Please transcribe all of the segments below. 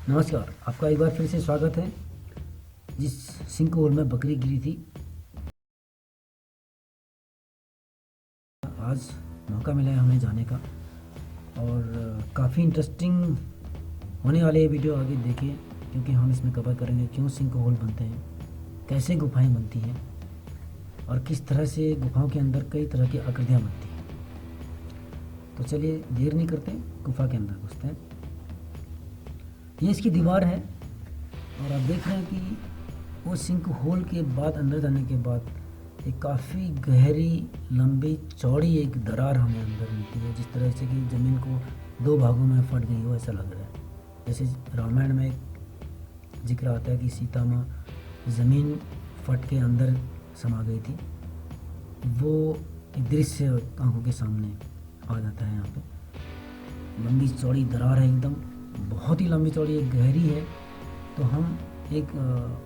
नमस्कार, आपका एक बार फिर से स्वागत है। जिस सिंक होल में बकरी गिरी थी, आज मौका मिला है हमें जाने का और काफ़ी इंटरेस्टिंग होने वाले ये वीडियो आगे देखिए, क्योंकि हम इसमें कवर करेंगे क्यों सिंक होल बनते हैं, कैसे गुफाएं बनती हैं और किस तरह से गुफाओं के अंदर कई तरह की आकृतियाँ बनती हैं। तो चलिए देर नहीं करते, गुफा के अंदर घुसते हैं। ये इसकी दीवार है और आप देख रहे हैं कि वो सिंक होल के बाद अंदर जाने के बाद एक काफ़ी गहरी लंबी चौड़ी एक दरार हमें अंदर मिलती है, जिस तरह से कि ज़मीन को दो भागों में फट गई हो ऐसा लग रहा है। जैसे रामायण में एक जिक्र आता है कि सीता माँ ज़मीन फट के अंदर समा गई थी, वो एक दृश्य आंखों के सामने आ जाता है। यहाँ पे लंबी चौड़ी दरार है, एकदम बहुत ही लंबी चौड़ी, एक गहरी है। तो हम एक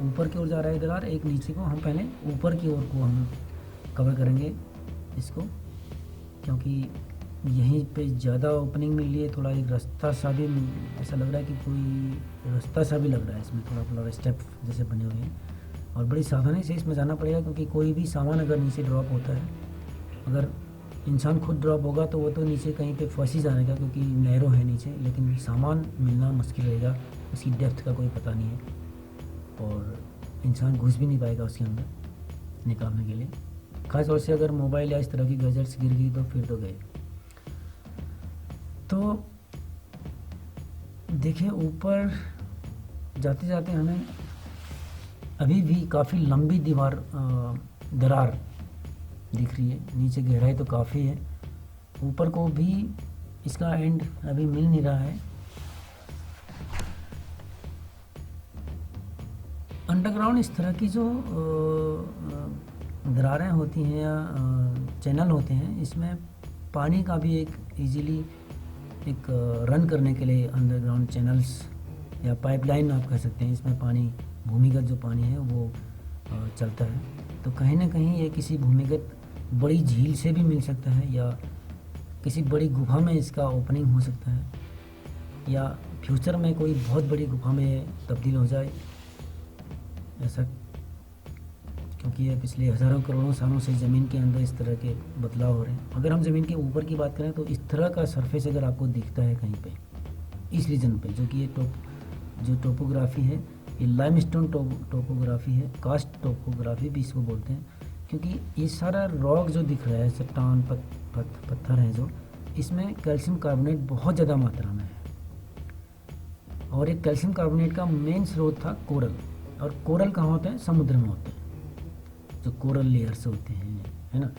ऊपर की ओर जा रहा है दरार, एक नीचे को। हम पहले ऊपर की ओर को हम कवर करेंगे इसको, क्योंकि यहीं पे ज़्यादा ओपनिंग मिल रही है। थोड़ा एक रास्ता सा भी ऐसा लग रहा है कि कोई रास्ता सा भी लग रहा है इसमें, थोड़ा थोड़ा स्टेप जैसे बने हुए हैं और बड़ी सावधानी से इसमें जाना पड़ेगा, क्योंकि कोई भी सामान अगर नीचे ड्रॉप होता है, अगर इंसान खुद ड्रॉप होगा तो वो तो नीचे कहीं पे फंस ही जाएगा, क्योंकि नैरो है नीचे, लेकिन सामान मिलना मुश्किल रहेगा, उसकी डेप्थ का कोई पता नहीं है और इंसान घुस भी नहीं पाएगा उसके अंदर निकालने के लिए। खास तौर से अगर मोबाइल या इस तरह की गैजेट्स गिर गई तो फिर तो गए। तो देखिए, ऊपर जाते जाते हमें अभी भी काफ़ी लंबी दरार दिख रही है। नीचे गहराई तो काफ़ी है, ऊपर को भी इसका एंड अभी मिल नहीं रहा है। अंडरग्राउंड इस तरह की जो दरारें होती हैं या चैनल होते हैं, इसमें पानी का भी एक इजीली एक रन करने के लिए अंडरग्राउंड चैनल्स या पाइपलाइन आप कह सकते हैं। इसमें पानी, भूमिगत जो पानी है वो चलता है। तो कहीं ना कहीं ये किसी भूमिगत बड़ी झील से भी मिल सकता है, या किसी बड़ी गुफा में इसका ओपनिंग हो सकता है, या फ्यूचर में कोई बहुत बड़ी गुफा में तब्दील हो जाए ऐसा, क्योंकि ये पिछले हज़ारों करोड़ों सालों से ज़मीन के अंदर इस तरह के बदलाव हो रहे हैं। अगर हम ज़मीन के ऊपर की बात करें तो इस तरह का सरफेस अगर आपको दिखता है कहीं पे इस रीजन पे, जो कि ये जो टोपोग्राफी है, ये लाइमस्टोन टोपोग्राफी है, कास्ट टोपोग्राफी भी इसको बोलते हैं, क्योंकि ये सारा रॉक जो दिख रहा है, चट्टान पत्थर हैं जो, इसमें कैल्शियम कार्बोनेट बहुत ज़्यादा मात्रा में है। और एक कैल्शियम कार्बोनेट का मेन स्रोत था कोरल, और कोरल कहाँ होते हैं? समुद्र में होते हैं, जो कोरल लेयर्स होते हैं, है ना।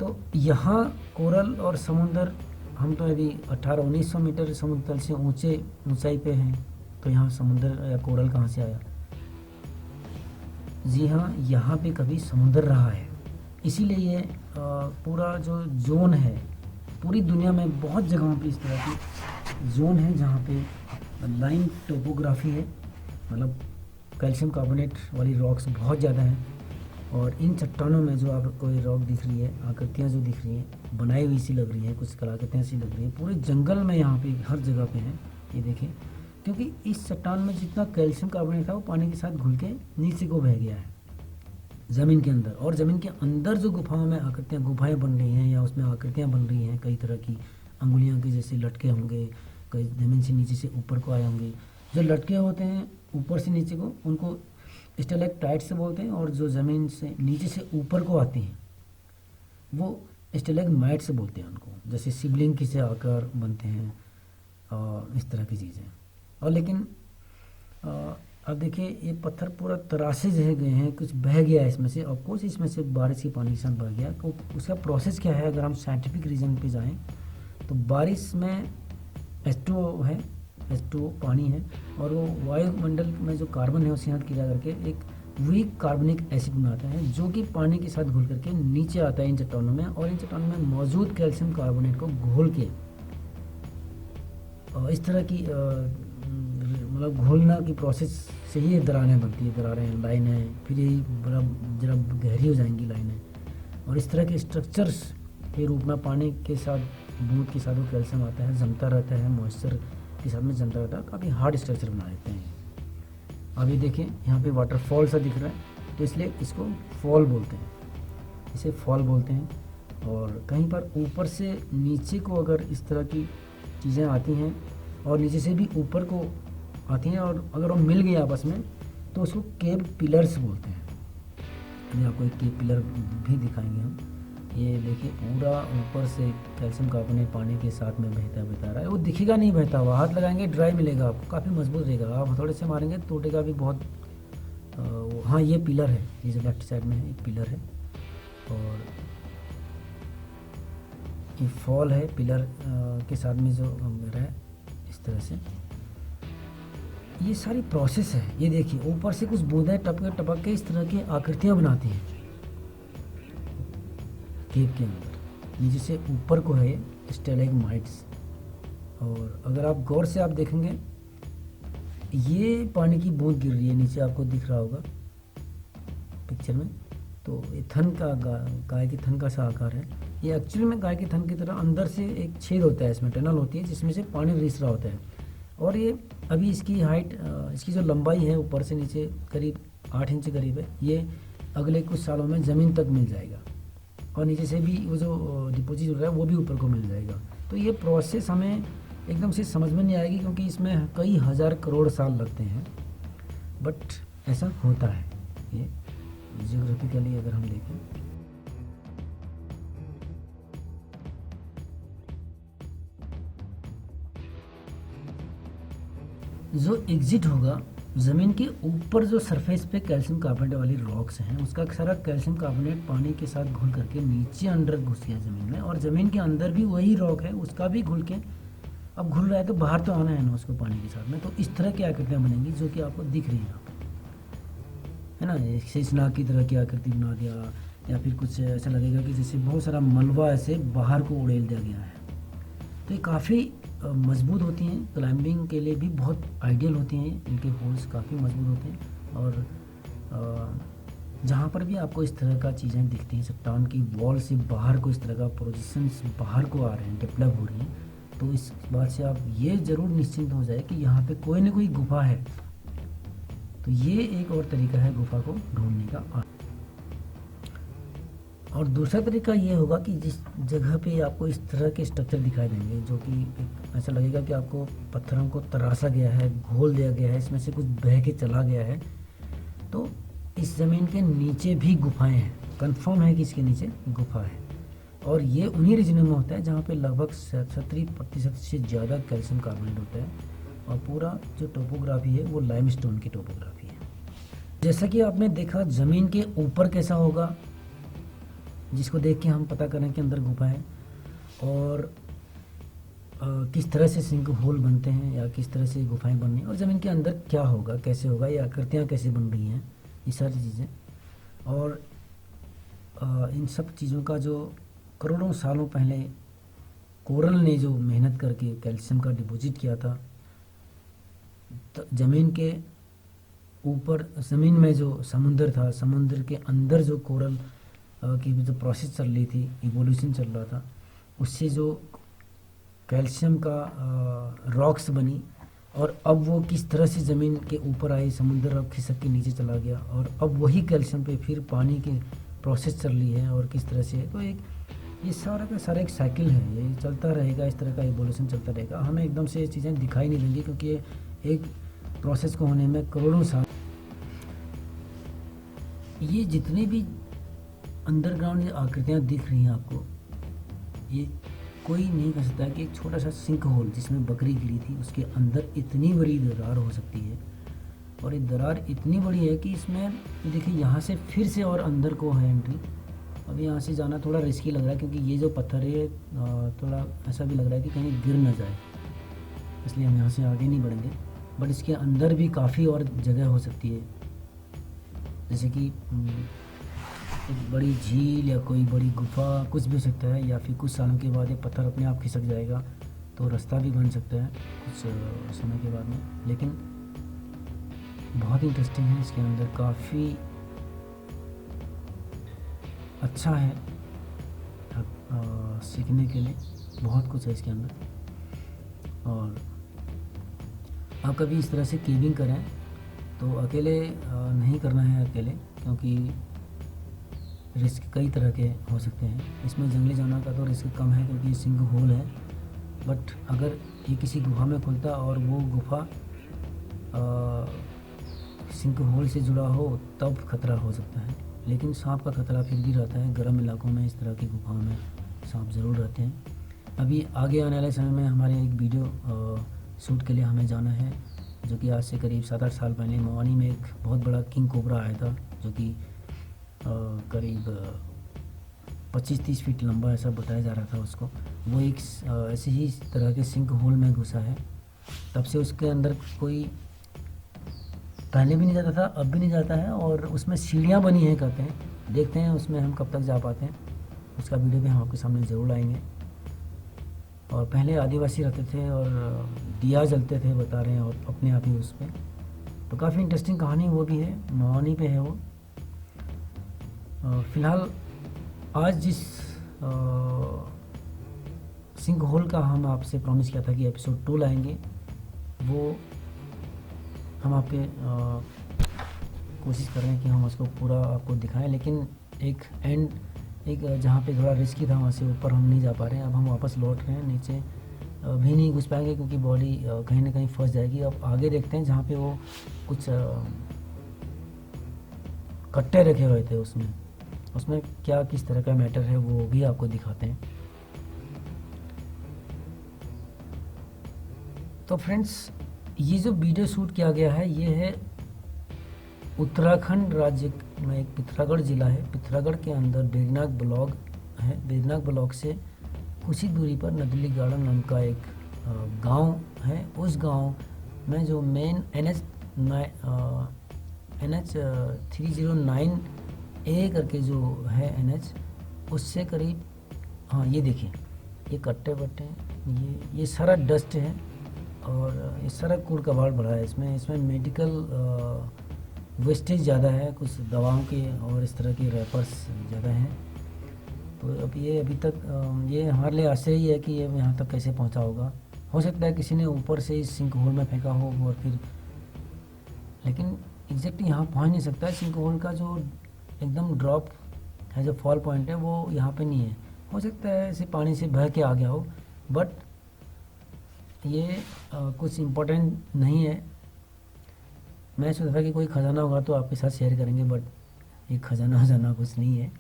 तो यहाँ कोरल और समुद्र, हम तो यदि 1800-1900 मीटर समुद्र तल से ऊंचाई पे हैं, तो यहाँ समुद्र या कोरल कहाँ से आया? जी हाँ, यहाँ पे कभी समुद्र रहा है, इसीलिए ये पूरा जो जोन है, पूरी दुनिया में बहुत जगहों पे इस तरह की जोन है जहाँ पे लाइन टोपोग्राफी है, मतलब कैल्शियम कार्बोनेट वाली रॉक्स बहुत ज़्यादा हैं। और इन चट्टानों में जो आपको ये रॉक दिख रही है, आकृतियाँ जो दिख रही हैं, बनाई हुई सी लग रही हैं, कुछ कलाकृतियाँ सी लग रही हैं, पूरे जंगल में यहाँ पे हर जगह पे हैं। ये देखें, क्योंकि इस चट्टान में जितना कैल्शियम कार्बोनेट था वो पानी के साथ घुल के नीचे को बह गया है ज़मीन के अंदर। और ज़मीन के अंदर जो गुफाओं में आकृतियाँ, गुफाएँ बन रही हैं या उसमें आकृतियाँ बन रही हैं, कई तरह की अंगुलियाँ के जैसे लटके होंगे, कई ज़मीन से नीचे से ऊपर को आए होंगे। जो लटके होते हैं ऊपर से नीचे को, उनको स्टेलेक्टाइट से बोलते हैं, और जो ज़मीन से नीचे से ऊपर को आती हैं वो स्टेलेग्माइट से बोलते हैं उनको, जैसे शिवलिंग किसे आकर बनते हैं और इस तरह की चीज़ें। और लेकिन अब देखिए, ये पत्थर पूरा तरासे रह गए हैं, कुछ बह गया है इसमें से, और कुछ इसमें से बारिश के पानी के साथ बह गया। तो उसका प्रोसेस क्या है? अगर हम साइंटिफिक रीज़न पे जाएं तो बारिश में H2O है, H2O पानी है, और वो वायुमंडल में जो कार्बन है उसके साथ क्रिया करके एक वीक कार्बनिक एसिड बनाता है, जो कि पानी के साथ घुल करके नीचे आता है इन चट्टानों में, और इन चट्टानों में मौजूद कैल्शियम कार्बोनेट को घोल के इस तरह की मतलब घोलना की प्रोसेस से ही दरारें बनती है, दरारें, लाइनें, फिर यही जरा गहरी हो जाएंगी लाइनें, और इस तरह के स्ट्रक्चर्स के रूप में पानी के साथ, बूंद के साथ वो कैल्शियम आता है, जमता रहता है, मॉइस्चर के साथ में जमता रहता है, काफ़ी हार्ड स्ट्रक्चर बना देते हैं। अब ये देखिए यहाँ पे वाटरफॉल सा दिख रहा है, तो इसलिए इसको फॉल बोलते हैं, इसे फॉल बोलते हैं। और कहीं पर ऊपर से नीचे को अगर इस तरह की चीज़ें आती हैं और नीचे से भी ऊपर को आती हैं और अगर वो मिल गई आपस में तो उसको केव पिलर्स बोलते हैं। अभी आपको एक केव पिलर भी दिखाएंगे हम। ये देखिए पूरा ऊपर से कैल्शियम कार्बोनेट पानी के साथ में बहता रहा है। वो दिखेगा नहीं बहता हुआ, हाथ लगाएंगे ड्राई मिलेगा आपको, काफ़ी मजबूत रहेगा। आप हथौड़े से मारेंगे टूटेगा भी बहुत। हाँ ये पिलर है, ये जो लेफ्ट साइड में है एक पिलर है और ये फॉल है पिलर के साथ में जो मेरा है इस तरह से। ये सारी प्रोसेस है। ये देखिए ऊपर से कुछ बूंदें टपक के इस तरह की आकृतियाँ बनाती हैं केव के अंदर। नीचे से ऊपर को है स्टैलेग्माइट्स। और अगर आप गौर से आप देखेंगे ये पानी की बूंद गिर रही है नीचे, आपको दिख रहा होगा पिक्चर में। तो ये थन का गाय के थन का सा आकार है। ये एक्चुअली में गाय के थन की तरह अंदर से एक छेद होता है, इसमें टनल होती है जिसमें से पानी रिस रहा होता है। और ये अभी इसकी हाइट, इसकी जो लंबाई है ऊपर से नीचे करीब 8 इंच करीब है। ये अगले कुछ सालों में ज़मीन तक मिल जाएगा और नीचे से भी वो जो डिपोजिट हो रहा है वो भी ऊपर को मिल जाएगा। तो ये प्रोसेस हमें एकदम से समझ में नहीं आएगी क्योंकि इसमें कई हज़ार करोड़ साल लगते हैं, बट ऐसा होता है। ये जियोग्राफिकली अगर हम देखें जो एग्जिट होगा ज़मीन के ऊपर, जो सरफेस पे कैल्शियम कार्बोनेट वाली रॉक्स हैं उसका सारा कैल्शियम कार्बोनेट पानी के साथ घुल करके नीचे अंडर घुस गया ज़मीन में। और ज़मीन के अंदर भी वही रॉक है, उसका भी घुल के अब घुल रहा है तो बाहर तो आना है ना उसको पानी के साथ में। तो इस तरह की आकृतियाँ बनेंगी जो कि आपको दिख रही हैं यहाँ पे, है ना। शेषनाग की तरह की आकृति बना दिया, या फिर कुछ ऐसा लगेगा कि जैसे बहुत सारा मलबा ऐसे बाहर को उड़ेल दिया गया है। तो ये काफ़ी मजबूत होती हैं, क्लाइंबिंग के लिए भी बहुत आइडियल होती हैं। इनके होल्स काफ़ी मजबूत होते हैं। और जहाँ पर भी आपको इस तरह का चीज़ें दिखती हैं, चट्टान की वॉल से बाहर को इस तरह का प्रोजेक्शंस बाहर को आ रहे हैं, डेवलप हो रही हैं, तो इस बात से आप ये ज़रूर निश्चिंत हो जाए कि यहाँ पे कोई ना कोई गुफा है। तो ये एक और तरीका है गुफा को ढूंढने का। और दूसरा तरीका ये होगा कि जिस जगह पे आपको इस तरह के स्ट्रक्चर दिखाई देंगे जो कि ऐसा लगेगा कि आपको पत्थरों को तराशा गया है, घोल दिया गया है, इसमें से कुछ बह के चला गया है, तो इस ज़मीन के नीचे भी गुफाएं हैं। कंफर्म है कि इसके नीचे गुफा है। और ये उन्हीं रीजनों में होता है जहाँ पे लगभग 70% से ज़्यादा कैल्शियम कार्बोनेट होता है। और पूरा जो टोपोग्राफी है वो लाइमस्टोन की टोपोग्राफी है। जैसा कि आपने देखा ज़मीन के ऊपर कैसा होगा, जिसको देख के हम पता करें कि अंदर गुफा है। और किस तरह से सिंक होल बनते हैं या किस तरह से गुफाएं बननी हैं, और ज़मीन के अंदर क्या होगा, कैसे होगा, ये आकृतियाँ कैसे बन रही हैं, ये सारी चीज़ें। और इन सब चीज़ों का जो करोड़ों सालों पहले कोरल ने जो मेहनत करके कैल्शियम का डिपॉजिट किया था, तो ज़मीन के ऊपर, ज़मीन में जो समुंदर था, समुद्र के अंदर जो कोरल की जो प्रोसेस चल रही थी, इवोल्यूशन चल रहा था, उससे जो कैल्शियम का रॉक्स बनी। और अब वो किस तरह से ज़मीन के ऊपर आई, समुद्र अब खिसक के नीचे चला गया, और अब वही कैल्शियम पे फिर पानी की प्रोसेस चल रही है और किस तरह से। तो एक ये सारा का सारा एक साइकिल है, ये चलता रहेगा, इस तरह का इवोल्यूशन चलता रहेगा। हमें एकदम से ये चीज़ें दिखाई नहीं देंगी क्योंकि ये एक प्रोसेस को होने में करोड़ों साल। ये जितने भी अंडरग्राउंड आकृतियाँ दिख रही हैं आपको, ये कोई नहीं कर सकता कि एक छोटा सा सिंक होल जिसमें बकरी गिरी थी उसके अंदर इतनी बड़ी दरार हो सकती है। और ये दरार इतनी बड़ी है कि इसमें देखिए यहाँ से फिर से और अंदर को है एंट्री। अब यहाँ से जाना थोड़ा रिस्की लग रहा है क्योंकि ये जो पत्थर है थोड़ा ऐसा भी लग रहा है कि कहीं गिर न जाए, इसलिए हम यहाँ से आगे नहीं बढ़ेंगे। बट इसके अंदर भी काफ़ी और जगह हो सकती है, जैसे कि एक बड़ी झील या कोई बड़ी गुफा, कुछ भी हो सकता है। या फिर कुछ सालों के बाद ये पत्थर अपने आप खिसक जाएगा तो रास्ता भी बन सकता है कुछ समय के बाद में। लेकिन बहुत इंटरेस्टिंग है, इसके अंदर काफ़ी अच्छा है सीखने के लिए, बहुत कुछ है इसके अंदर। और आप कभी इस तरह से केविंग करें तो अकेले नहीं करना है अकेले, क्योंकि रिस्क कई तरह के हो सकते हैं। इसमें जंगली जानवर का तो रिस्क कम है क्योंकि सिंक होल है, बट अगर ये किसी गुफा में खुलता और वो गुफा सिंक होल से जुड़ा हो तब खतरा हो सकता है। लेकिन सांप का खतरा फिर भी रहता है। गर्म इलाकों में इस तरह की गुफाओं में सांप ज़रूर रहते हैं। अभी आगे आने वाले समय में हमारे एक वीडियो शूट के लिए हमें जाना है, जो कि आज से करीब 7-8 साल पहले मवानी में एक बहुत बड़ा किंग कोबरा आया था, जो कि करीब 25-30 फीट लंबा ऐसा बताया जा रहा था उसको। वो एक ऐसे ही तरह के सिंक होल में घुसा है। तब से उसके अंदर कोई पहले भी नहीं जाता था, अब भी नहीं जाता है, और उसमें सीढ़ियाँ बनी हैं कहते हैं। देखते हैं उसमें हम कब तक जा पाते हैं। उसका वीडियो भी हम आपके सामने ज़रूर लाएंगे। और पहले आदिवासी रहते थे और दिया जलते थे बता रहे हैं, और अपने आप ही उस पर। तो काफ़ी इंटरेस्टिंग कहानी वो भी है, मवानी पे है वो। फ़िलहाल आज जिस सिंक होल का हम आपसे प्रॉमिस किया था कि एपिसोड 2 लाएंगे, वो हम आपके कोशिश कर रहे हैं कि हम उसको पूरा आपको दिखाएं। लेकिन एक जहाँ पे थोड़ा रिस्की था वहाँ से ऊपर हम नहीं जा पा रहे हैं। अब हम वापस लौट रहे हैं, नीचे भी नहीं घुस पाएंगे क्योंकि बॉडी कहीं ना कहीं फंस जाएगी। अब आगे देखते हैं जहाँ पे वो कुछ कट्टे रखे हुए थे, उसमें क्या किस तरह का मैटर है वो भी आपको दिखाते हैं। तो फ्रेंड्स, ये जो वीडियो शूट किया गया है ये है उत्तराखंड राज्य में एक पिथौरागढ़ ज़िला है। पिथौरागढ़ के अंदर बेगनाग ब्लॉक है। बेगनाग ब्लॉक से कुछ ही दूरी पर नदली गार्डन नाम का एक गांव है। उस गांव में जो मेन NH 309A करके जो है NH, उससे करीब, हाँ ये देखिए, ये कट्टे वट्टे, ये सारा डस्ट है और ये सारा कूड़ कबाड़ भरा है। इसमें मेडिकल वेस्टेज ज़्यादा है, कुछ दवाओं के और इस तरह के रैपर्स ज़्यादा हैं। तो अब ये अभी तक ये हमारे लिए आश्चर्य ही है कि ये यहाँ तक कैसे पहुँचा होगा। हो सकता है किसी ने ऊपर से इस सिंक होल में फेंका हो और फिर, लेकिन एग्जैक्टली यहाँ पहुँच नहीं सकता है। सिंक होल का जो एकदम ड्रॉप है, जो फॉल पॉइंट है, वो यहाँ पे नहीं है। हो सकता है इसे पानी से बह के आ गया हो, बट ये कुछ इम्पोर्टेंट नहीं है। मैं सोच रहा कि कोई ख़जाना होगा तो आपके साथ शेयर करेंगे, बट ये ख़जाना कुछ नहीं है।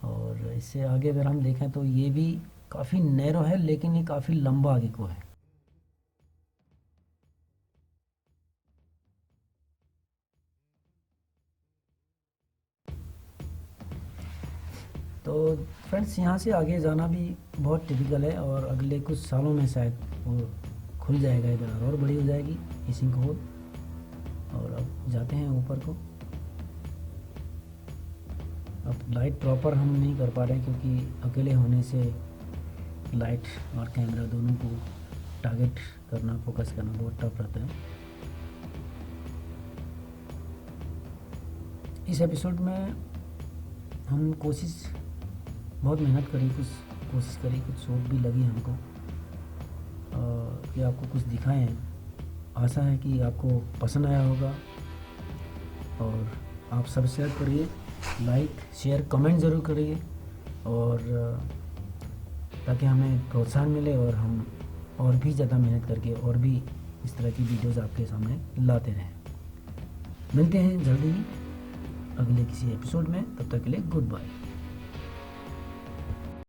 और इससे आगे अगर हम देखें तो ये भी काफ़ी नैरो है, लेकिन ये काफ़ी लंबा आगे को है। तो फ्रेंड्स, यहाँ से आगे जाना भी बहुत टिपिकल है और अगले कुछ सालों में शायद वो खुल जाएगा, इधर और बड़ी हो जाएगी ये सिंक होल। और अब जाते हैं ऊपर को। अब लाइट प्रॉपर हम नहीं कर पा रहे हैं क्योंकि अकेले होने से लाइट और कैमरा दोनों को टारगेट करना, फोकस करना बहुत टफ रहता है। इस एपिसोड में हम बहुत मेहनत करी, कुछ शौक भी लगी हमको कि आपको कुछ दिखाएं। आशा है कि आपको पसंद आया होगा और आप सब्सक्राइब करिए, लाइक शेयर कमेंट ज़रूर करिए, और ताकि हमें प्रोत्साहन मिले और हम और भी ज़्यादा मेहनत करके और भी इस तरह की वीडियोज़ आपके सामने लाते रहें। मिलते हैं जल्दी ही अगले किसी एपिसोड में, तब तक के लिए गुड बाय।